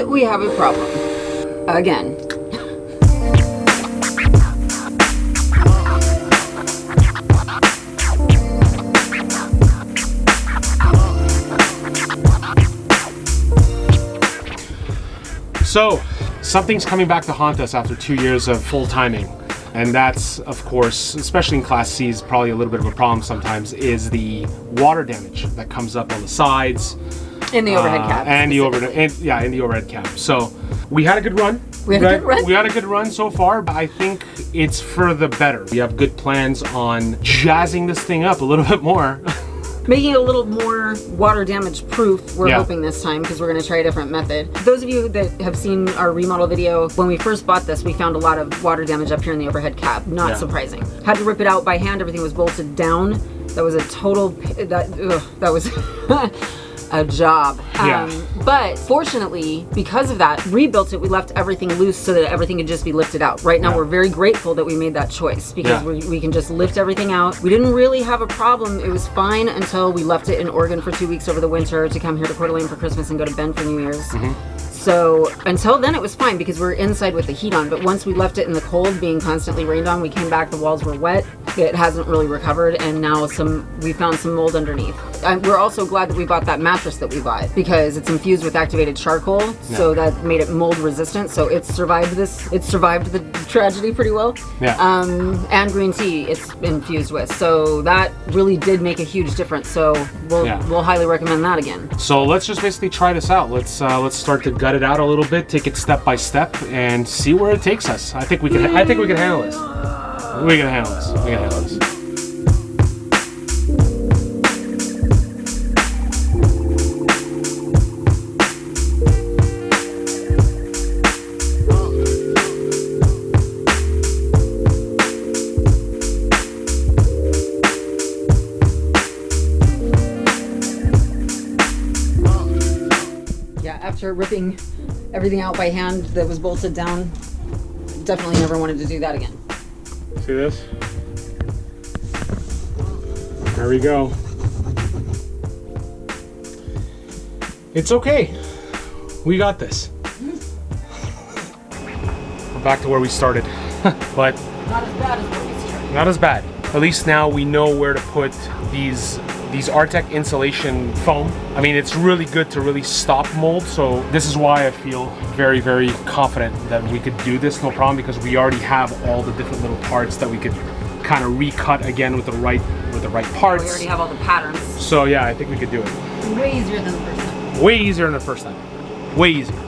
But we have a problem. Again. So, something's coming back to haunt us after 2 years of full timing. And that's, of course, especially in Class C, is probably a little bit of a problem sometimes, is the water damage that comes up on the sides. In the overhead cap. And the overhead cap. So, we had a good run. We had a good run so far, but I think it's for the better. We have good plans on jazzing this thing up a little bit more. Making it a little more water damage proof, we're hoping this time, because we're going to try a different method. Those of you that have seen our remodel video, when we first bought this, we found a lot of water damage up here in the overhead cap. Not surprising. Had to rip it out by hand. Everything was bolted down. That was a total, that was a job. But fortunately, because of that, rebuilt it, we left everything loose so that everything could just be lifted out. Right now, we're very grateful that we made that choice, because we can just lift everything out. We didn't really have a problem. It was fine until we left it in Oregon for 2 weeks over the winter to come here to Coeur d'Alene for Christmas and go to Bend for New Year's. So until then it was fine because we were inside with the heat on, but once we left it in the cold, being constantly rained on, we came back, the walls were wet. It hasn't really recovered, and now we found some mold underneath. We're also glad that we bought that mattress that we bought, because it's infused with activated charcoal, so that made it mold resistant. So it survived the tragedy pretty well. And green tea it's infused with, so that really did make a huge difference. So we'll highly recommend that again. So let's just basically try this out. Let's start to gut it out a little bit, take it step by step, and see where it takes us. I think we can handle this. We can handle this. Yeah, after ripping everything out by hand that was bolted down, definitely never wanted to do that again. See this? There we go. It's okay. We got this. We're back to where we started. But not as bad as where we started. Not as bad. At least now we know where to put these Artec insulation foam. I mean, it's really good to really stop mold. So this is why I feel very, very confident that we could do this no problem, because we already have all the different little parts that we could kind of recut again with the right parts. We already have all the patterns. So yeah, I think we could do it. Way easier than the first time. Way easier than the first time. Way easier.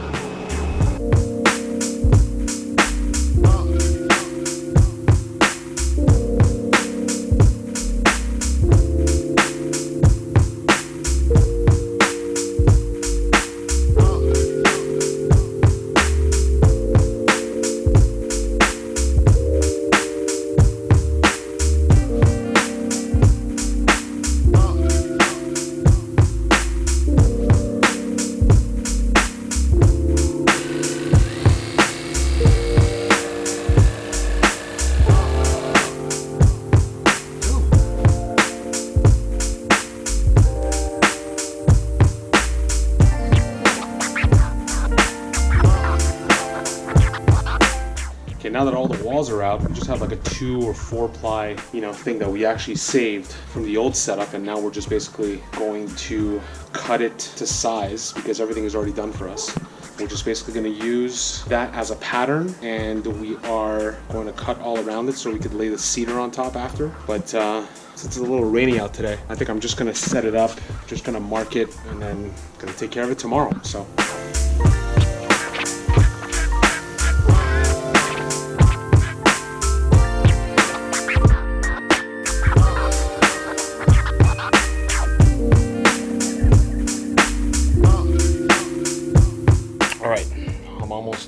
Now that all the walls are out, we just have like a 2 or 4 ply, thing that we actually saved from the old setup, and now we're just basically going to cut it to size because everything is already done for us. We're just basically going to use that as a pattern, and we are going to cut all around it so we could lay the cedar on top after. But since it's a little rainy out today, I think I'm just going to set it up, just going to mark it, and then going to take care of it tomorrow. So.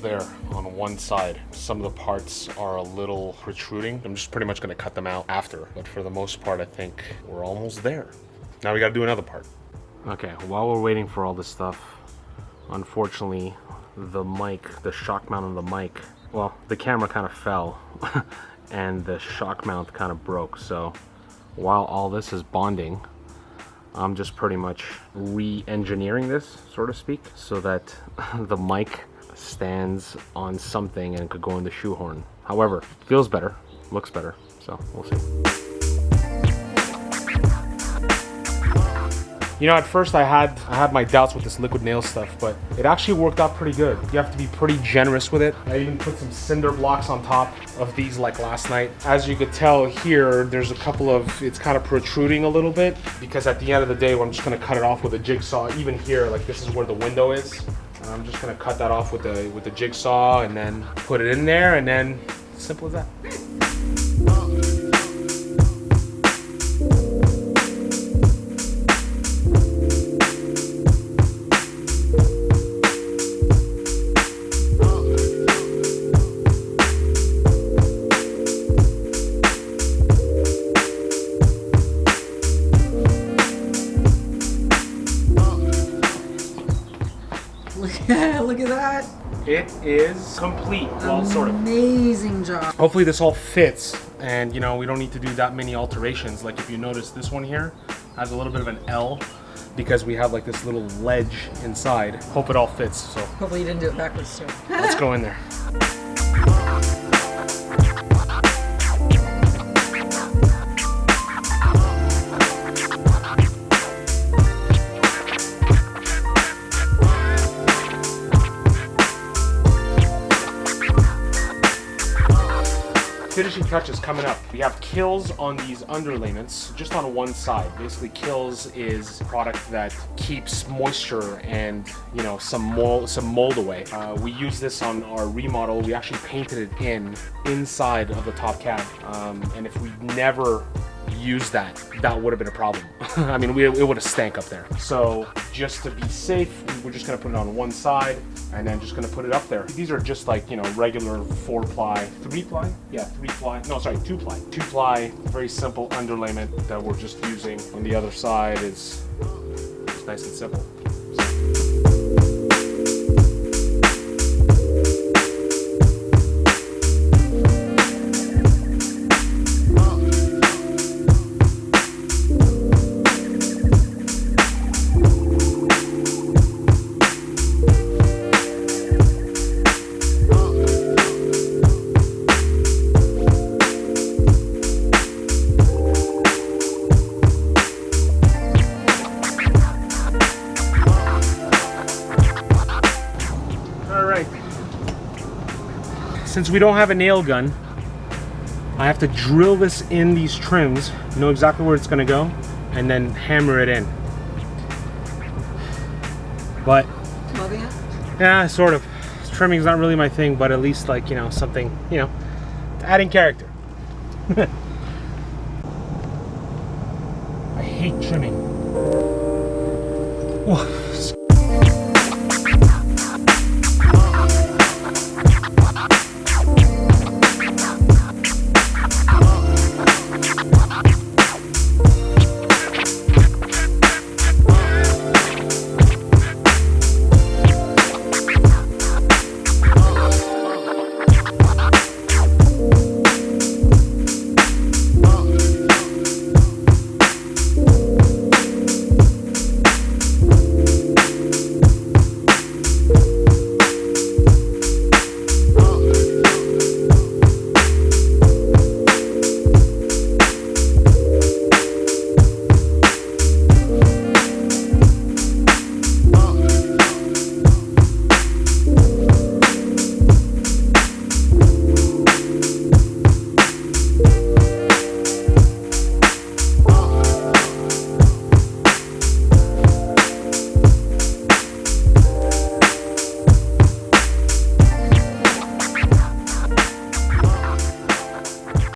There on one side. Some of the parts are a little protruding. I'm just pretty much going to cut them out after, but for the most part I think we're almost there. Now we got to do another part. Okay, while we're waiting for all this stuff, unfortunately the shock mount on the mic, well, the camera kind of fell and the shock mount kind of broke. So while all this is bonding, I'm just pretty much re-engineering this, so to speak, so that the mic stands on something and could go in the shoehorn. However, feels better, looks better, so we'll see. You know, at first I had my doubts with this liquid nail stuff, but it actually worked out pretty good. You have to be pretty generous with it. I even put some cinder blocks on top of these like last night. As you could tell here, there's a couple of, it's kind of protruding a little bit, because at the end of the day, I'm just gonna cut it off with a jigsaw. Even here, like this is where the window is. I'm just gonna cut that off with the jigsaw and then put it in there, and then simple as that. Look at that. It is complete. Well, sort of. Amazing job. Hopefully this all fits, and you know, we don't need to do that many alterations. Like if you notice, this one here has a little bit of an L because we have like this little ledge inside. Hope it all fits. So Hopefully you didn't do it backwards too. let's go in there. Finishing touches coming up. We have KILZ on these underlayments, just on one side. Basically, KILZ is a product that keeps moisture and, you know, some mold away. We use this on our remodel. We actually painted it inside of the top cab, and if we never used that would have been a problem. I mean, it would have stank up there. So just to be safe, we're just gonna put it on one side and then just gonna put it up there. These are just like, you know, regular 4-ply, 3-ply? Yeah, 3-ply, no, sorry, 2-ply. 2-ply, very simple underlayment that we're just using. On the other side is just nice and simple. Since we don't have a nail gun, I have to drill this in these trims, know exactly where it's gonna go, and then hammer it in. But Loving it? yeah, sort of. Trimming's not really my thing, but at least, like, you know, something, you know, adding character. I hate trimming. Whoa.